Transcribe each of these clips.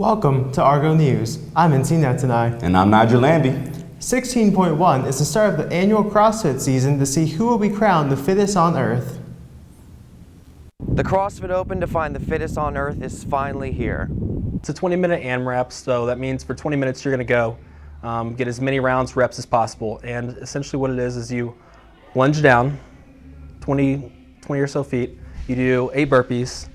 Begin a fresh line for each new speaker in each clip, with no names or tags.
Welcome to Argo News. I'm NC Netanai.
And I'm Nigel Lambie.
16.1 is the start of the annual CrossFit season to see who will be crowned the fittest on Earth.
The CrossFit Open to find the fittest on Earth is finally here.
It's a 20-minute AMRAP, so that means for 20 minutes you're going to go get as many reps as possible. And essentially what it is you lunge down 20 or so feet, you do 8 burpees,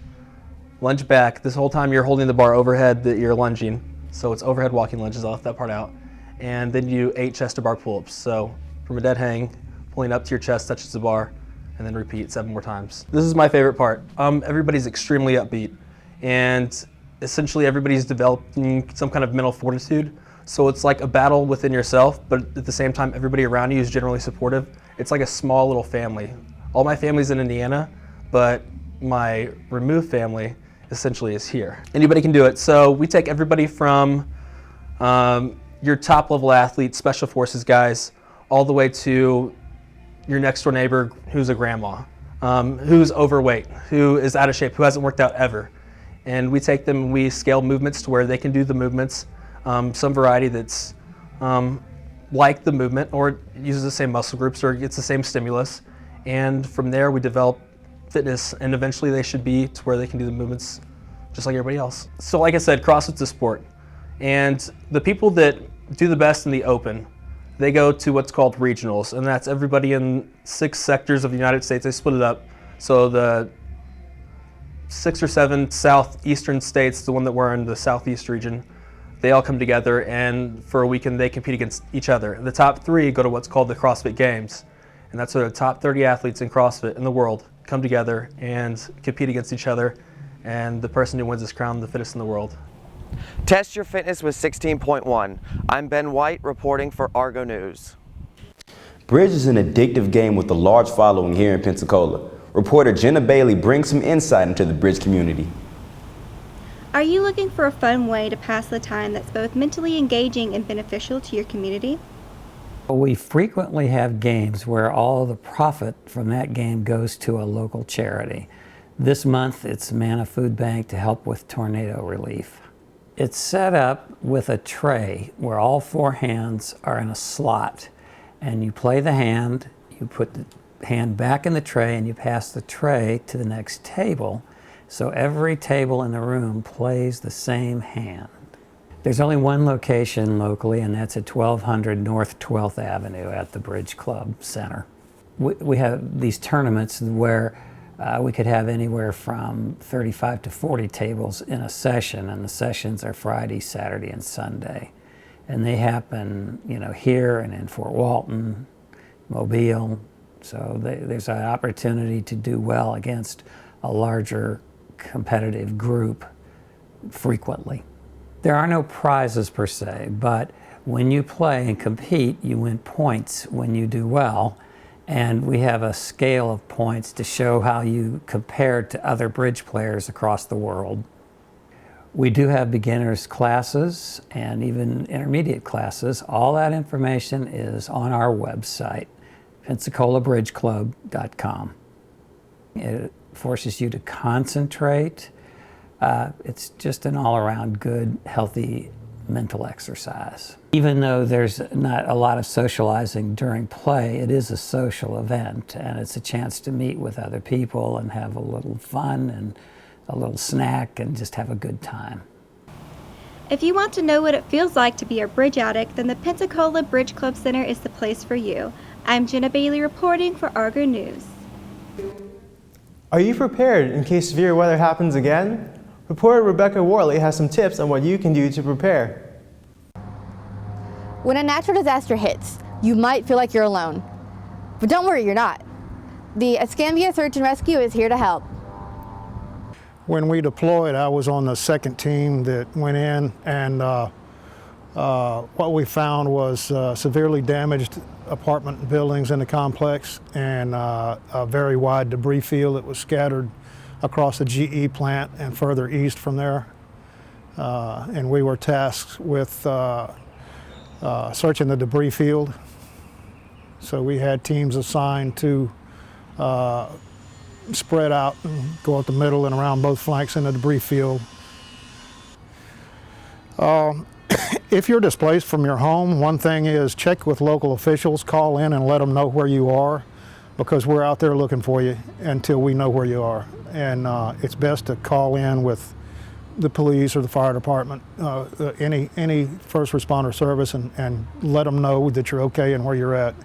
lunge back. This whole time you're holding the bar overhead that you're lunging, so it's overhead walking lunges. I'll left that part out. And then you do 8 chest to bar pull-ups. So from a dead hang, pulling up to your chest, touches the bar, and then repeat 7 more times. This is my favorite part. Everybody's extremely upbeat, and essentially everybody's developing some kind of mental fortitude. So it's like a battle within yourself, but at the same time, everybody around you is generally supportive. It's like a small little family. All my family's in Indiana, but my removed family essentially is here. Anybody can do it. So we take everybody from your top level athletes, special forces guys, all the way to your next door neighbor who's a grandma, who's overweight, who is out of shape, who hasn't worked out ever. And we take them and we scale movements to where they can do the movements, some variety that's like the movement or uses the same muscle groups or gets the same stimulus. And from there we develop fitness, and eventually they should be to where they can do the movements just like everybody else. So like I said, CrossFit's a sport. And the people that do the best in the open, they go to what's called regionals, and that's everybody in 6 sectors of the United States. They split it up. So the 6 or 7 southeastern states, the one that we're in, the southeast region, they all come together, and for a weekend they compete against each other. The top 3 go to what's called the CrossFit Games, and that's where the top 30 athletes in CrossFit in the world come together and compete against each other, and the person who wins is crowned the fittest in the world.
Test your fitness with 16.1. I'm Ben White reporting for Argo News.
Bridge is an addictive game with a large following here in Pensacola. Reporter Jenna Bailey brings some insight into the Bridge community.
Are you looking for a fun way to pass the time that's both mentally engaging and beneficial to your community?
We frequently have games where all the profit from that game goes to a local charity. This month it's Manna Food Bank to help with tornado relief. It's set up with a tray where all 4 hands are in a slot, and you play the hand, you put the hand back in the tray, and you pass the tray to the next table, so every table in the room plays the same hand. There's only one location locally, and that's at 1200 North 12th Avenue at the Bridge Club Center. We have these tournaments where we could have anywhere from 35 to 40 tables in a session, and the sessions are Friday, Saturday, and Sunday. And they happen, here and in Fort Walton, Mobile. So there's an opportunity to do well against a larger competitive group frequently. There are no prizes per se, but when you play and compete, you win points when you do well. And we have a scale of points to show how you compared to other bridge players across the world. We do have beginners classes and even intermediate classes. All that information is on our website, PensacolaBridgeClub.com. It forces you to concentrate. It's just an all-around good, healthy mental exercise. Even though there's not a lot of socializing during play, it is a social event, and it's a chance to meet with other people and have a little fun and a little snack and just have a good time.
If you want to know what it feels like to be a bridge addict, then the Pensacola Bridge Club Center is the place for you. I'm Jenna Bailey reporting for Argo News.
Are you prepared in case severe weather happens again? Reporter Rebecca Worley has some tips on what you can do to prepare.
When a natural disaster hits, you might feel like you're alone. But don't worry, you're not. The Escambia Search and Rescue is here to help.
When we deployed, I was on the 2nd team that went in, and what we found was severely damaged apartment buildings in the complex and a very wide debris field that was scattered across the GE plant and further east from there. And we were tasked with searching the debris field. So we had teams assigned to spread out and go up the middle and around both flanks in the debris field. If you're displaced from your home, one thing is check with local officials, call in and let them know where you are, because we're out there looking for you until we know where you are. And it's best to call in with the police or the fire department, any first responder service, and let them know that you're okay and where you're at.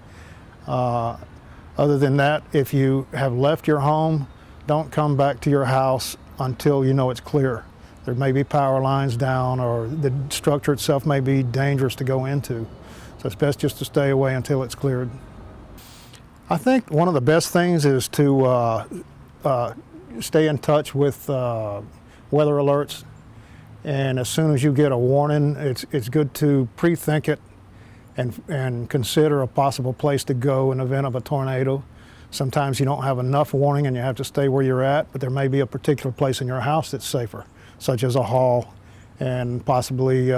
Other than that, if you have left your home, don't come back to your house until you know it's clear. There may be power lines down, or the structure itself may be dangerous to go into. So it's best just to stay away until it's cleared. I think one of the best things is to stay in touch with weather alerts. And as soon as you get a warning, it's good to pre-think it and consider a possible place to go in the event of a tornado. Sometimes you don't have enough warning and you have to stay where you're at, but there may be a particular place in your house that's safer, such as a hall, and possibly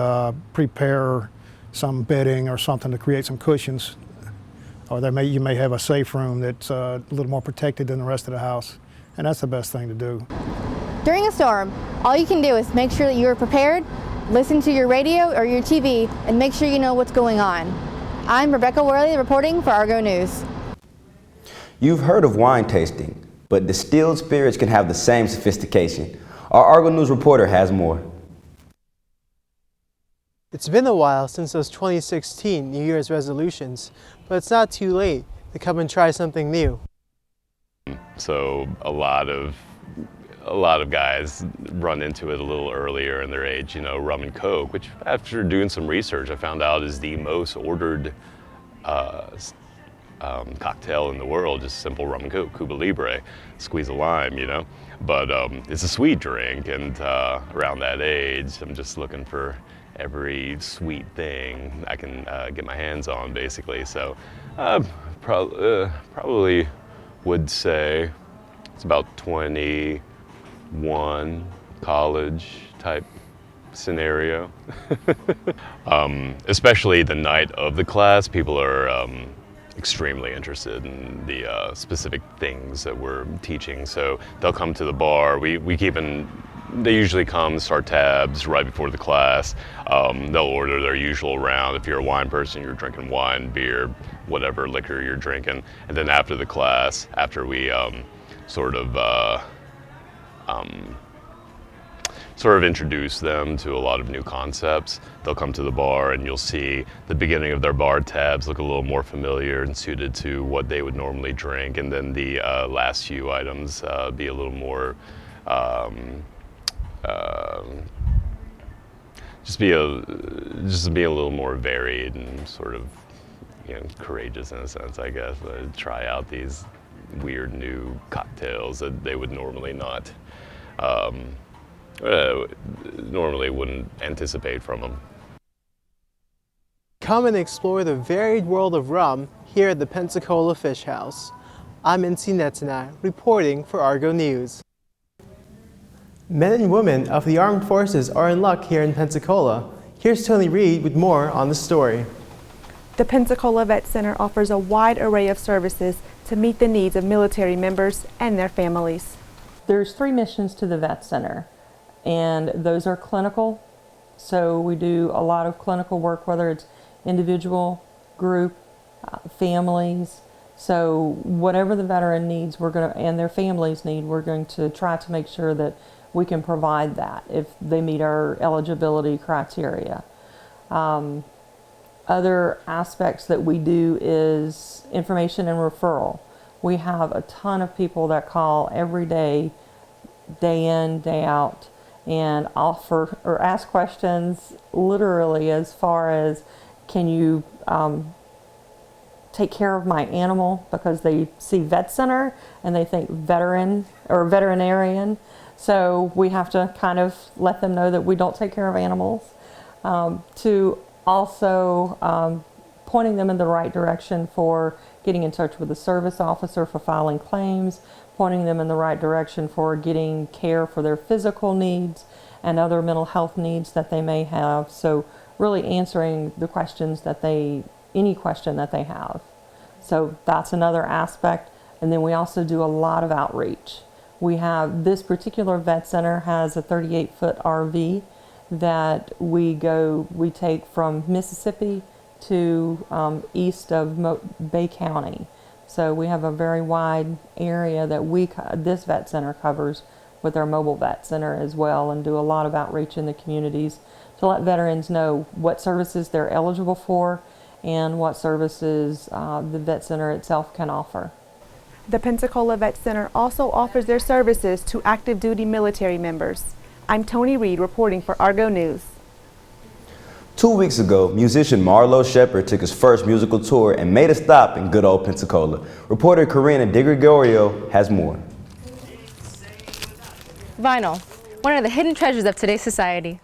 prepare some bedding or something to create some cushions. Or you may have a safe room that's a little more protected than the rest of the house, and that's the best thing to do.
During a storm, all you can do is make sure that you are prepared, listen to your radio or your TV, and make sure you know what's going on. I'm Rebecca Worley reporting for Argo News.
You've heard of wine tasting, but distilled spirits can have the same sophistication. Our Argo News reporter has more.
It's been a while since those 2016 New Year's resolutions, but it's not too late to come and try something new.
So a lot of guys run into it a little earlier in their age, you know, rum and coke, which after doing some research I found out is the most ordered cocktail in the world, just simple rum and coke, Cuba Libre, squeeze a lime, you know. But it's a sweet drink, and around that age I'm just looking for every sweet thing I can get my hands on, basically. So probably would say it's about 21, college type scenario. Especially the night of the class, people are extremely interested in the specific things that we're teaching. So they'll come to the bar. They usually come, start tabs right before the class. They'll order their usual round. If you're a wine person, you're drinking wine, beer, whatever liquor you're drinking. And then after the class, after we sort of introduce them to a lot of new concepts, they'll come to the bar and you'll see the beginning of their bar tabs look a little more familiar and suited to what they would normally drink, and then the last few items be a little more just be a little more varied and sort of, you know, courageous in a sense, I guess. Try out these weird new cocktails that they would normally not normally wouldn't anticipate from them.
Come and explore the varied world of rum here at the Pensacola Fish House. I'm Incy Netanai, reporting for Argo News.
Men and women of the armed forces are in luck here in Pensacola. Here's Tony Reed with more on the story.
The Pensacola Vet Center offers a wide array of services to meet the needs of military members and their families.
There's 3 missions to the Vet Center, and those are clinical. So we do a lot of clinical work, whether it's individual, group, families. So whatever the veteran needs, and their families need, we're going to try to make sure that we can provide that if they meet our eligibility criteria. Other aspects that we do is information and referral. We have a ton of people that call every day, day in, day out, and offer or ask questions literally as far as, can you take care of my animal, because they see vet center and they think veteran or veterinarian. So we have to kind of let them know that we don't take care of animals. To also pointing them in the right direction for getting in touch with the service officer for filing claims, pointing them in the right direction for getting care for their physical needs and other mental health needs that they may have. So really answering the questions any question that they have. So that's another aspect. And then we also do a lot of outreach. We have, this particular vet center has a 38-foot RV, that we take from Mississippi to east of Bay County. So we have a very wide area that this vet center covers with our mobile vet center as well, and do a lot of outreach in the communities to let veterans know what services they're eligible for and what services the vet center itself can offer.
The Pensacola Vet Center also offers their services to active duty military members. I'm Tony Reed reporting for Argo News.
2 weeks ago, musician Marlo Shepard took his first musical tour and made a stop in good old Pensacola. Reporter Karina DeGregorio has more.
Vinyl, one of the hidden treasures of today's society.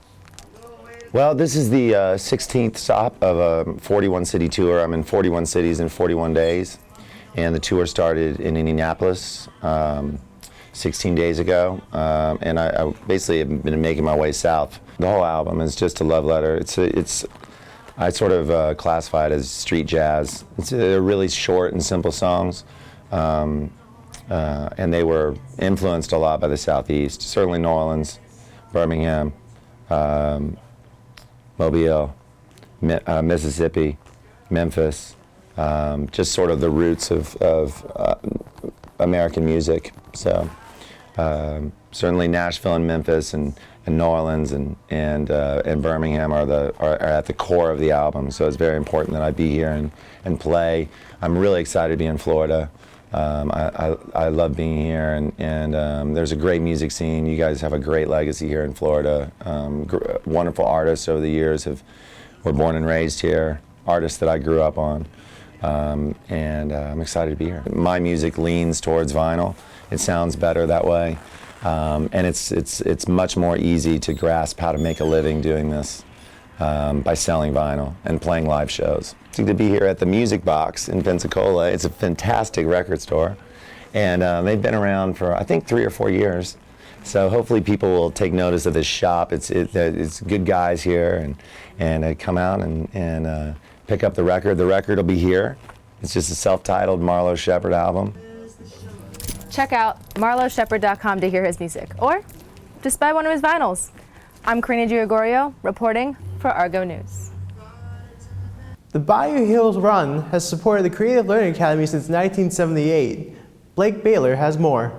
Well, this is the 16th stop of a 41-city tour. I'm in 41 cities in 41 days. And the tour started in Indianapolis 16 days ago. And I basically have been making my way south. The whole album is just a love letter. I sort of classify it as street jazz. They're really short and simple songs. And they were influenced a lot by the Southeast, certainly New Orleans, Birmingham, Mobile, Mississippi, Memphis, just sort of the roots of American music. So certainly Nashville and Memphis and New Orleans and Birmingham are at the core of the album. So it's very important that I be here and play. I'm really excited to be in Florida. I love being here, and there's a great music scene. You guys have a great legacy here in Florida. Wonderful artists over the years were born and raised here, artists that I grew up on, and I'm excited to be here. My music leans towards vinyl. It sounds better that way, and it's much more easy to grasp how to make a living doing this by selling vinyl and playing live shows. To be here at the Music Box in Pensacola, it's a fantastic record store, and they've been around for I think 3 or 4 years. So hopefully people will take notice of this shop. It's good guys here, and come out and pick up the record. The record will be here. It's just a self-titled Marlo Shepard album.
Check out marloshepard.com to hear his music, or just buy one of his vinyls. I'm Karina DeGregorio reporting for Argo News.
The Bayou Hills Run has supported the Creative Learning Academy since 1978. Blake Baylor has more.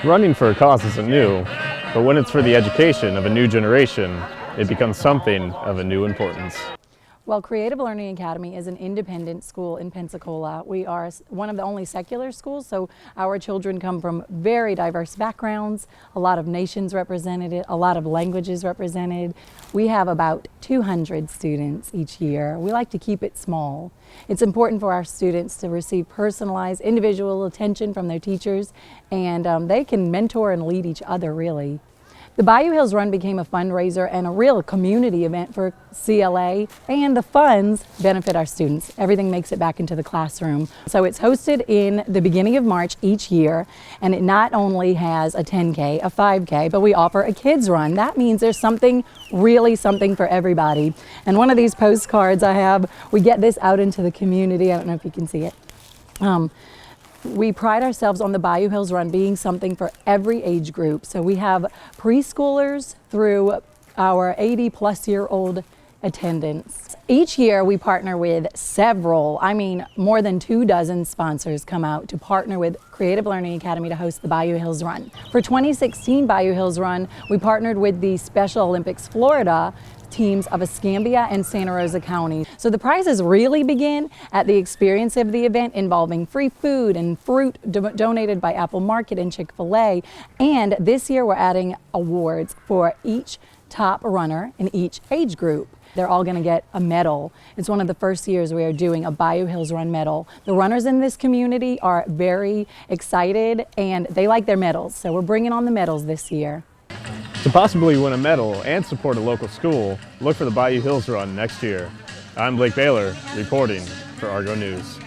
Running for a cause isn't new, but when it's for the education of a new generation, it becomes something of a new importance.
Well, Creative Learning Academy is an independent school in Pensacola. We are one of the only secular schools, so our children come from very diverse backgrounds, a lot of nations represented, a lot of languages represented. We have about 200 students each year. We like to keep it small. It's important for our students to receive personalized, individual attention from their teachers, and they can mentor and lead each other, really. The Bayou Hills Run became a fundraiser and a real community event for CLA, and the funds benefit our students. Everything makes it back into the classroom. So it's hosted in the beginning of March each year, and it not only has a 10K, a 5K, but we offer a kids run. That means there's something for everybody. And one of these postcards I have, we get this out into the community. I don't know if you can see it. We pride ourselves on the Bayou Hills Run being something for every age group. So we have preschoolers through our 80-plus-year-old attendants. Each year we partner with several, more than 24 sponsors come out to partner with Creative Learning Academy to host the Bayou Hills Run. For 2016 Bayou Hills Run, we partnered with the Special Olympics Florida teams of Escambia and Santa Rosa County. So the prizes really begin at the experience of the event, involving free food and fruit donated by Apple Market and Chick-fil-A. And this year we're adding awards for each top runner in each age group. They're all going to get a medal. It's one of the first years we are doing a Bayou Hills Run medal. The runners in this community are very excited and they like their medals. So we're bringing on the medals this year.
To possibly win a medal and support a local school, look for the Bayou Hills Run next year. I'm Blake Baylor, reporting for Argo News.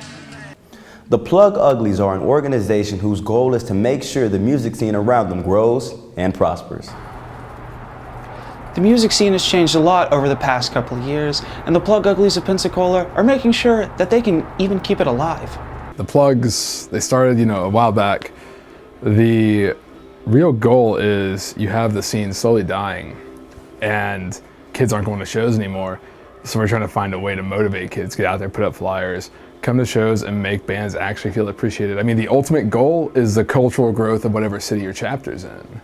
The Plug Uglies are an organization whose goal is to make sure the music scene around them grows and prospers.
The music scene has changed a lot over the past couple of years, and the Plug Uglies of Pensacola are making sure that they can even keep it alive.
The Plugs, they started, a while back. The real goal is you have the scene slowly dying, and kids aren't going to shows anymore. So we're trying to find a way to motivate kids, get out there, put up flyers, come to shows, and make bands actually feel appreciated. I mean, the ultimate goal is the cultural growth of whatever city your chapter's in.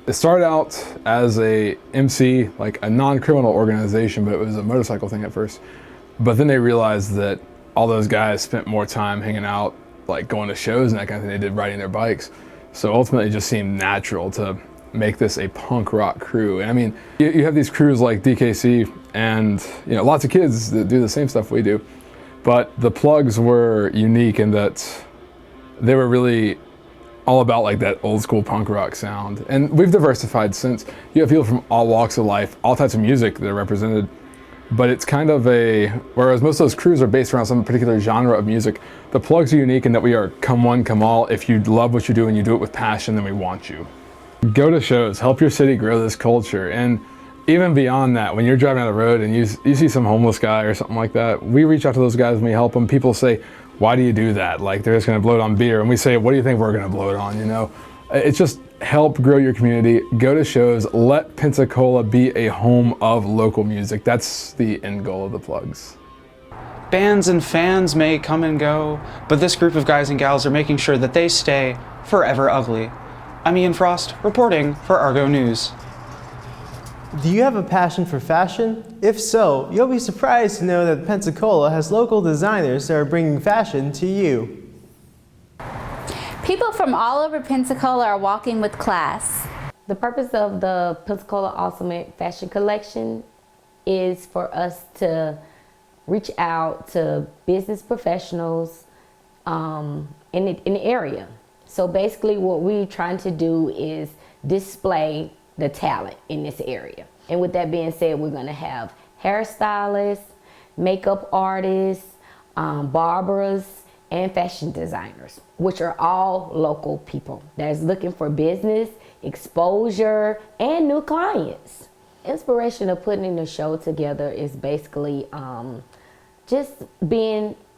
It started out as a MC, like a non-criminal organization, but it was a motorcycle thing at first. But then they realized that all those guys spent more time hanging out, like going to shows and that kind of thing they did riding their bikes. So ultimately it just seemed natural to make this a punk rock crew. And I mean, you have these crews like DKC and lots of kids that do the same stuff we do. But the Plugs were unique in that they were really all about like that old school punk rock sound. And we've diversified since. You have people from all walks of life, all types of music that are represented. But it's kind of whereas most of those crews are based around some particular genre of music, the Plugs are unique in that we are come one, come all. If you love what you do and you do it with passion, then we want you. Go to shows, help your city grow this culture. And even beyond that, when you're driving down the road and you see some homeless guy or something like that, we reach out to those guys and we help them. People say, why do you do that? Like they're just gonna blow it on beer. And we say, what do you think we're gonna blow it on, It's just help grow your community, go to shows, let Pensacola be a home of local music. That's the end goal of the Plugs.
Bands and fans may come and go, but this group of guys and gals are making sure that they stay forever ugly. I'm Ian Frost, reporting for Argo News.
Do you have a passion for fashion? If so, you'll be surprised to know that Pensacola has local designers that are bringing fashion to you.
People from all over Pensacola are walking with class.
The purpose of the Pensacola Ultimate Fashion Collection is for us to reach out to business professionals in the area. So basically what we're trying to do is display the talent in this area. And with that being said, we're gonna have hairstylists, makeup artists, barbers, and fashion designers, which are all local people that's looking for business, exposure, and new clients. Inspiration of putting the show together is basically just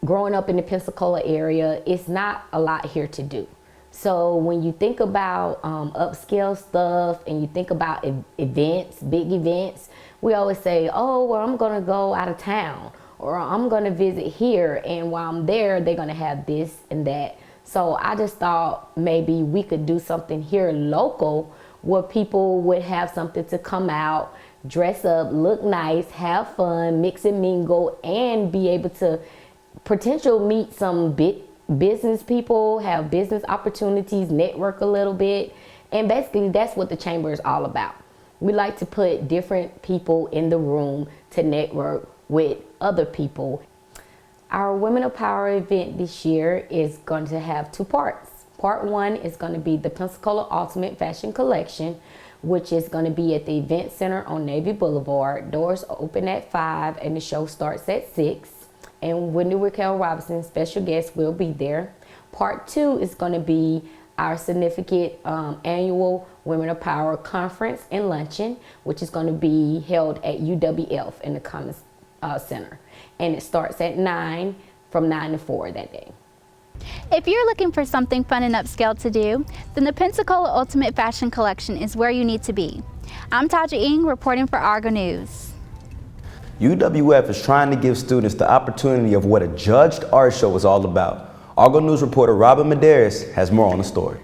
growing up in the Pensacola area. It's not a lot here to do. So when you think about upscale stuff and you think about events, big events, we always say, oh, well, I'm gonna go out of town or I'm gonna visit here, and while I'm there, they're gonna have this and that. So I just thought maybe we could do something here local where people would have something to come out, dress up, look nice, have fun, mix and mingle, and be able to potentially meet some business people, have business opportunities, network a little bit. And basically that's what the chamber is all about. We like to put different people in the room to network with other people. Our Women of Power event this year is going to have two parts. Part one is going to be the Pensacola Ultimate Fashion Collection, which is going to be at the Event Center on Navy Boulevard. Doors open at 5 and the show starts at 6. And Wendy Raquel Robinson, special guest, will be there. Part two is going to be our significant annual Women of Power Conference and Luncheon, which is going to be held at UWF in the Commons Center. And it starts at 9, from 9 to 4 that day.
If you're looking for something fun and upscale to do, then the Pensacola Ultimate Fashion Collection is where you need to be. I'm Taja Ng, reporting for Argo News.
UWF is trying to give students the opportunity of what a judged art show is all about. Argo News reporter Robin Medeiros has more on the story.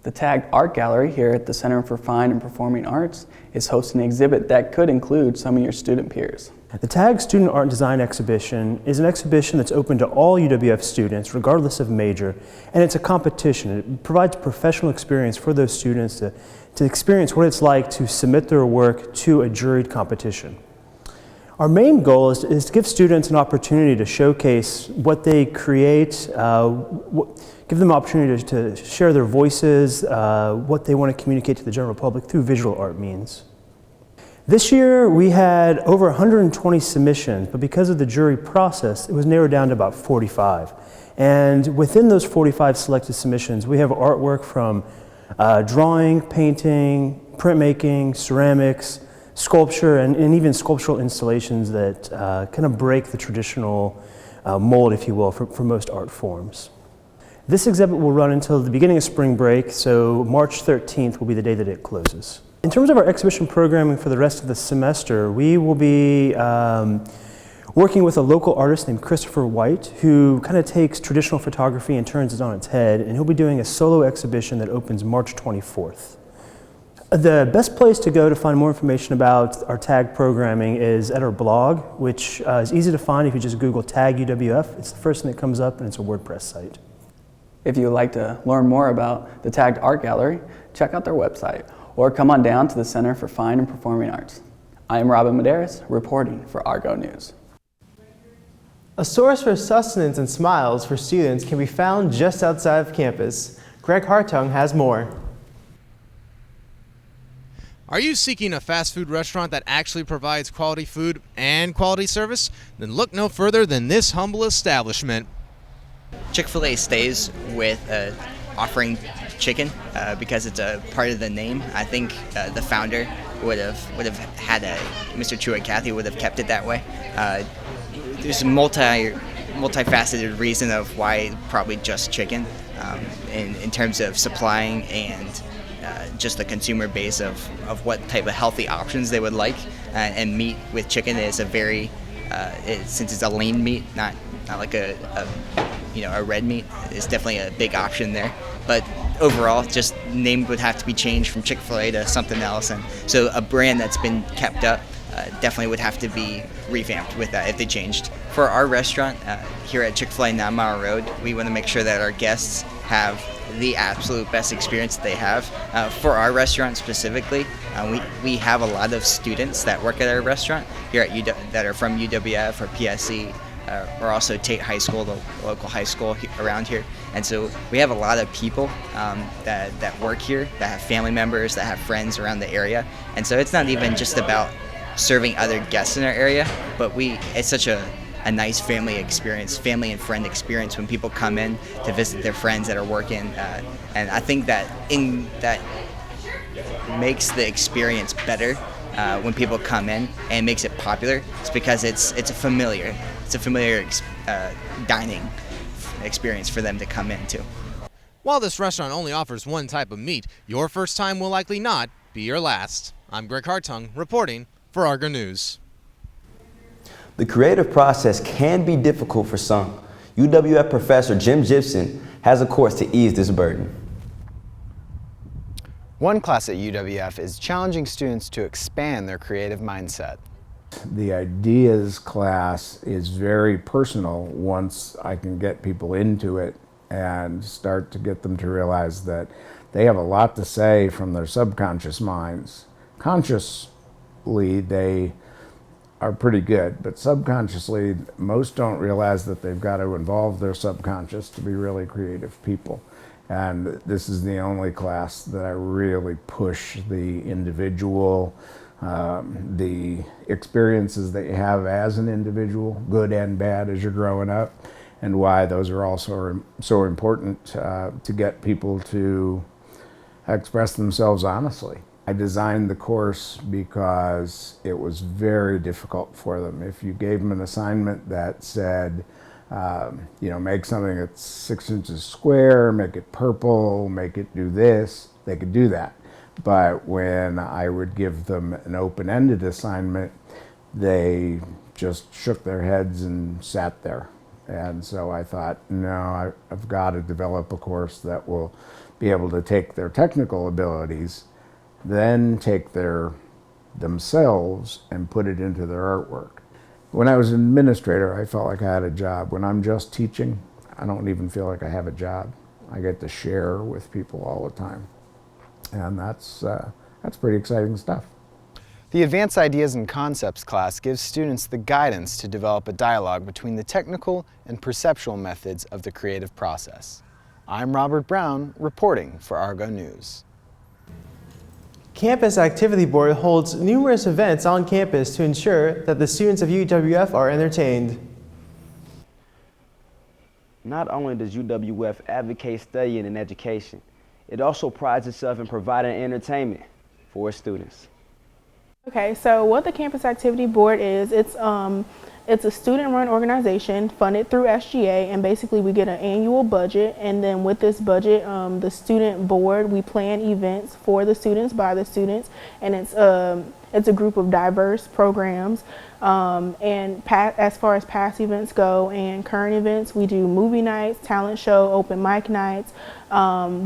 The Tagged Art Gallery here at the Center for Fine and Performing Arts is hosting an exhibit that could include some of your student peers.
The TAG Student Art and Design Exhibition is an exhibition that's open to all UWF students, regardless of major, and it's a competition. It provides a professional experience for those students to experience what it's like to submit their work to a juried competition. Our main goal is to give students an opportunity to showcase what they create, give them an opportunity to share their voices, what they want to communicate to the general public through visual art means. This year we had over 120 submissions, but because of the jury process, it was narrowed down to about 45. And within those 45 selected submissions, we have artwork from drawing, painting, printmaking, ceramics, sculpture, and even sculptural installations that kind of break the traditional mold, if you will, for most art forms. This exhibit will run until the beginning of spring break, so March 13th will be the day that it closes. In terms of our exhibition programming for the rest of the semester, we will be working with a local artist named Christopher White, who kind of takes traditional photography and turns it on its head, and he'll be doing a solo exhibition that opens March 24th. The best place to go to find more information about our tag programming is at our blog, which is easy to find if you just Google Tag UWF. It's the first thing that comes up, and it's a WordPress site.
If you would like to learn more about the Tagged Art Gallery, check out their website or come on down to the Center for Fine and Performing Arts. I am Robin Medeiros, reporting for Argo News.
A source for sustenance and smiles for students can be found just outside of campus. Greg Hartung has more.
Are you seeking a fast food restaurant that actually provides quality food and quality service? Then look no further than this humble establishment.
Chick-fil-A stays with offering chicken because it's a part of the name. I think the founder would have had Mr. Chua-Cathy would have kept it that way. There's a multifaceted reason of why probably just chicken in terms of supplying and just the consumer base of what type of healthy options they would like. And meat with chicken is a very, since it's a lean meat, not like a red meat, is definitely a big option there. But overall, just name would have to be changed from Chick-fil-A to something else. And so a brand that's been kept up definitely would have to be revamped with that if they changed. For our restaurant here at Chick-fil-A 9 Mile Road, we want to make sure that our guests have the absolute best experience that they have. For our restaurant specifically, we have a lot of students that work at our restaurant here at that are from UWF or PSC, or also Tate High School, the local high school around here. And so we have a lot of people that work here, that have family members, that have friends around the area. And so it's not even just about serving other guests in our area, but it's such a nice family experience, family and friend experience when people come in to visit their friends that are working. And I think that makes the experience better when people come in, and makes it popular. It's because it's a familiar dining experience for them to come into.
While this restaurant only offers one type of meat, your first time will likely not be your last. I'm Greg Hartung, reporting for Argo News.
The creative process can be difficult for some. UWF professor Jim Gibson has a course to ease this burden.
One class at UWF is challenging students to expand their creative mindset.
The ideas class is very personal once I can get people into it and start to get them to realize that they have a lot to say from their subconscious minds. Consciously, they are pretty good, but subconsciously, most don't realize that they've got to involve their subconscious to be really creative people. And this is the only class that I really push the individual, the experiences that you have as an individual, good and bad as you're growing up, and why those are also so important to get people to express themselves honestly. I designed the course because it was very difficult for them. If you gave them an assignment that said, make something that's 6 inches square, make it purple, make it do this, they could do that. But when I would give them an open-ended assignment, they just shook their heads and sat there. And so I thought, no, I've got to develop a course that will be able to take their technical abilities, then take themselves and put it into their artwork. When I was an administrator, I felt like I had a job. When I'm just teaching, I don't even feel like I have a job. I get to share with people all the time. And that's pretty exciting stuff.
The Advanced Ideas and Concepts class gives students the guidance to develop a dialogue between the technical and perceptual methods of the creative process. I'm Robert Brown, reporting for Argo News.
Campus Activity Board holds numerous events on campus to ensure that the students of UWF are entertained.
Not only does UWF advocate studying and education, it also prides itself in providing entertainment for its students.
Okay, so what the Campus Activity Board is, it's
It's a student-run organization funded through SGA, and basically we get an annual budget, and then with this budget, the student board, we plan events for the students, by the students, and it's a group of diverse programs. As far as past events go and current events, we do movie nights, talent show, open mic nights.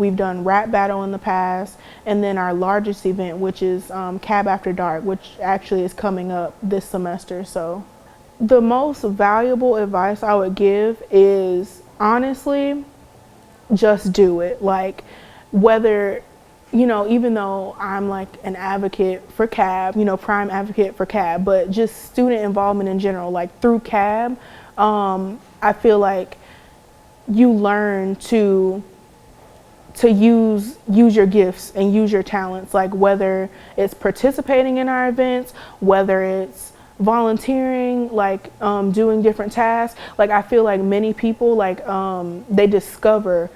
We've done rap battle in the past, and then our largest event, which is Cab After Dark, which actually is coming up this semester. So the most valuable advice I would give is, honestly, just do it. Like, whether, you know, even though I'm like an advocate for CAB, you know, prime advocate for CAB, but just student involvement in general, like through CAB, I feel like you learn to use your gifts and use your talents, like whether it's participating in our events, whether it's volunteering, like doing different tasks. Like, I feel like many people, like they discover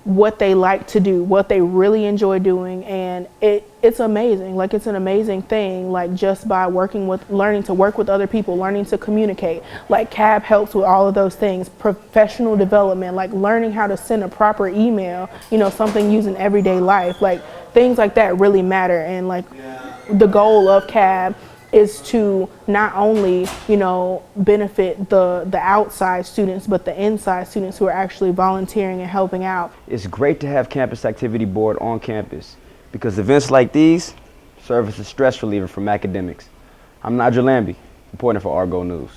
what they like to do, what they really enjoy doing, and it's amazing. Like, it's an amazing thing, like just by learning to work with other people, learning to communicate. Like, CAB helps with all of those things. Professional development, like learning how to send a proper email, you know, something used in everyday life, like things like that really matter. And like the goal of CAB is to not only, you know, benefit the outside students, but the inside students who are actually volunteering and helping out.
It's great to have Campus Activity Board on campus because events like these serve as a stress reliever from academics. I'm Nigel Lambie, reporting for Argo News.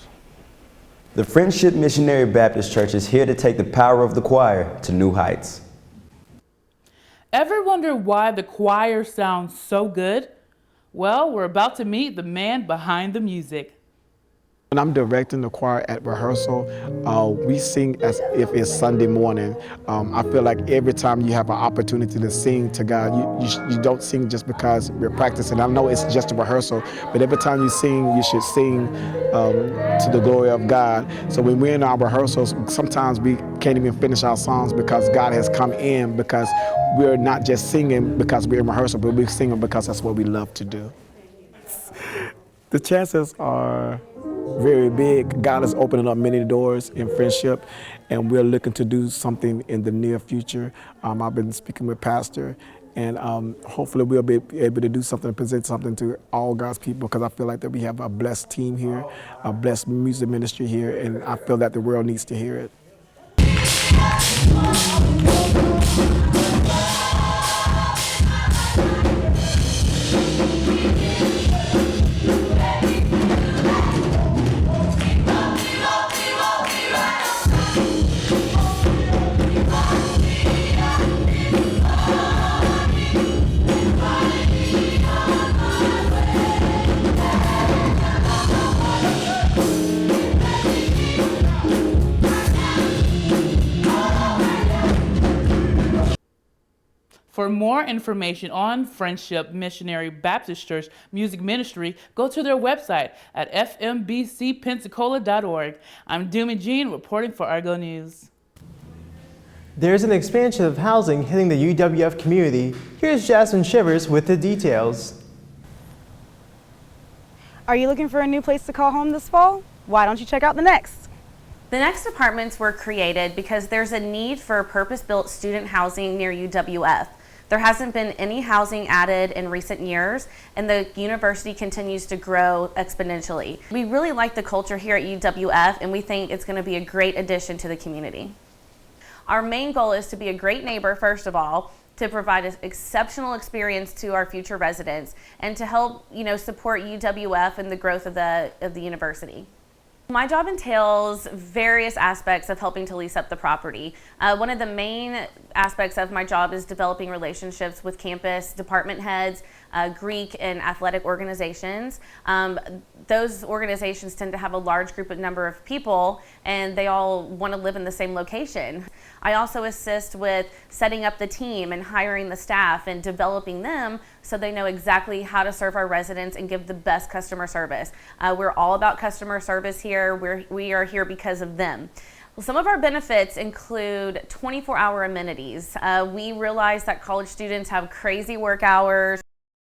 The Friendship Missionary Baptist Church is here to take the power of the choir to new heights.
Ever wonder why the choir sounds so good? Well, we're about to meet the man behind the music.
When I'm directing the choir at rehearsal, we sing as if it's Sunday morning. I feel like every time you have an opportunity to sing to God, you don't sing just because we're practicing. I know it's just a rehearsal, but every time you sing, you should sing to the glory of God. So when we're in our rehearsals, sometimes we can't even finish our songs because God has come in, because we're not just singing because we're in rehearsal, but we're singing because that's what we love to do. The chances are very big. God is opening up many doors in friendship, and we're looking to do something in the near future. I've been speaking with Pastor, and hopefully we'll be able to do something, present something to all God's people, because I feel like that we have a blessed team here, a blessed music ministry here, and I feel that the world needs to hear it.
For more information on Friendship Missionary Baptist Church Music Ministry, go to their website at fmbcpensacola.org. I'm Doomy Jean, reporting for Argo News.
There's an expansion of housing hitting the UWF community. Here's Jasmine Shivers with the details.
Are you looking for a new place to call home this fall? Why don't you check out the Next?
The Next apartments were created because there's a need for purpose-built student housing near UWF. There hasn't been any housing added in recent years, and the university continues to grow exponentially. We really like the culture here at UWF, and we think it's going to be a great addition to the community. Our main goal is to be a great neighbor, first of all, to provide an exceptional experience to our future residents, and to help, support UWF and the growth of the university. My job entails various aspects of helping to lease up the property. One of the main aspects of my job is developing relationships with campus department heads, Greek and athletic organizations. Those organizations tend to have a large number of people, and they all want to live in the same location. I also assist with setting up the team and hiring the staff and developing them so they know exactly how to serve our residents and give the best customer service. We're all about customer service here. We are here because of them. Well, some of our benefits include 24-hour amenities. We realize that college students have crazy work hours.